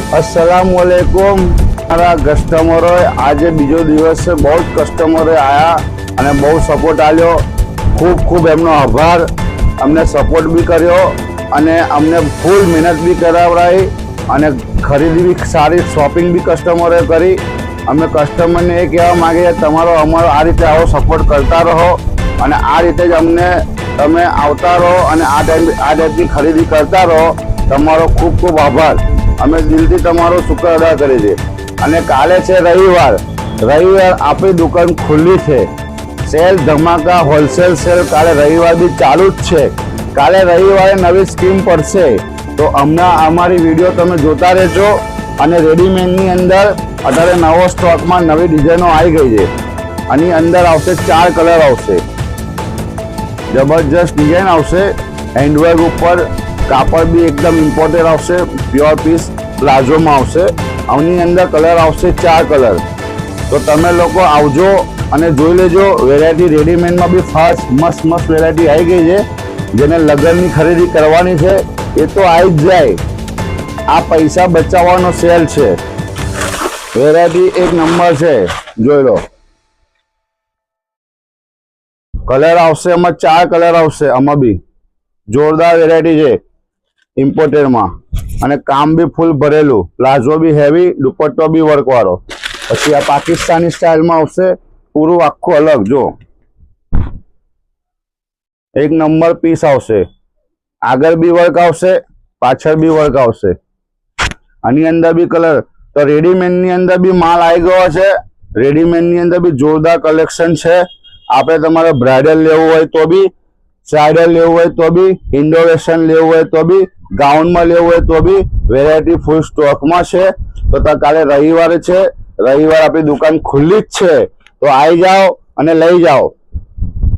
अस्सलामुअलैकुम મારા કસ્ટમરો આજે બીજો દિવસ છે બહુ જ કસ્ટમરો આયા અને બહુ સપોર્ટ આલ્યો ખૂબ ખૂબ એમનો આભાર અમને સપોર્ટ બી કર્યો અને અમને ફૂલ મહેનત બી કરાવરાઈ અને ખરીદી બી સારી શોપિંગ બી કસ્ટમરોએ કરી અમે કસ્ટમરને એ કહેવા માંગીએ તમારો અમારો આ રીતે આવો સપોર્ટ કરતા રહો અને આ રીતે જ અમને તમે આવતા રહો અને આ ટાઈપની ખરીદી કરતા રહો તમારો ખૂબ ખૂબ આભાર અમે દિલથી તમારો શુક્ર અદા કરીએ છીએ અને કાલે છે રવિવાર આપણી દુકાન ખુલ્લી છે સેલ ધમાકા હોલસેલ સેલ કાલે રવિવાર બી ચાલુ જ છે કાલે રવિવારે નવી સ્કીમ પડશે તો અમારી વિડીયો તમે જોતા રહેજો અને રેડીમેડની અંદર અત્યારે નવો સ્ટોકમાં નવી ડિઝાઇનો આવી ગઈ છે આની અંદર આવશે 4 કલર આવશે જબરજસ્ત ડિઝાઇન આવશે હેન્ડવર્ક ઉપર કાપડ બી એકદમ ઇમ્પોર્ટેન્ટ આવશે પ્યોર પીસ પ્લાઝોમાં આવશે આની અંદર કલર આવશે 4 કલર તો તમે લોકો આવજો અને જોઈ લેજો વેરાયટી રેડીમેડમાં બી ફાસ્ટ મસ્ત વેરાયટી આવી ગઈ છે જેને લગ્નની ખરીદી કરવાની છે એ તો આવી જ જાય આ પૈસા બચાવવાનો સેલ છે વેરાયટી એક નંબર છે જોઈ લો કલર આવશે આમાં 4 કલર આવશે આમાં બી જોરદાર વેરાયટી છે ઇમ્પોર્ટેડમાં અને કામ બી ફૂલ ભરેલું પ્લાઝો બી હેવી દુપટ્ટો બી વર્ક વાળો પછી આ પાકિસ્તાની સ્ટાઇલમાં આવશે પૂરું આખું અલગ જો એક નંબર પીસ આવશે આગળ બી વર્ક આવશે પાછળ બી વર્ક આવશે આની અંદર બી કલર તો રેડીમેડની અંદર બી માલ આવી ગયો છે રેડીમેડની અંદર બી જોરદાર કલેક્શન છે આપણે તમારે બ્રાઇડલ લેવું હોય તો બી સાઇડલ લેવું હોય તો બી ઇન્ડો વેસ્ટર્ન લેવું હોય તો બી ગાઉનમાં લેવું હોય તો બી વેરાયટી ફૂલ સ્ટોકમાં છે તો કાલે રવિવારે છે રવિવાર આપણી દુકાન ખુલ્લી જ છે તો આવી જાઓ અને લઈ જાઓ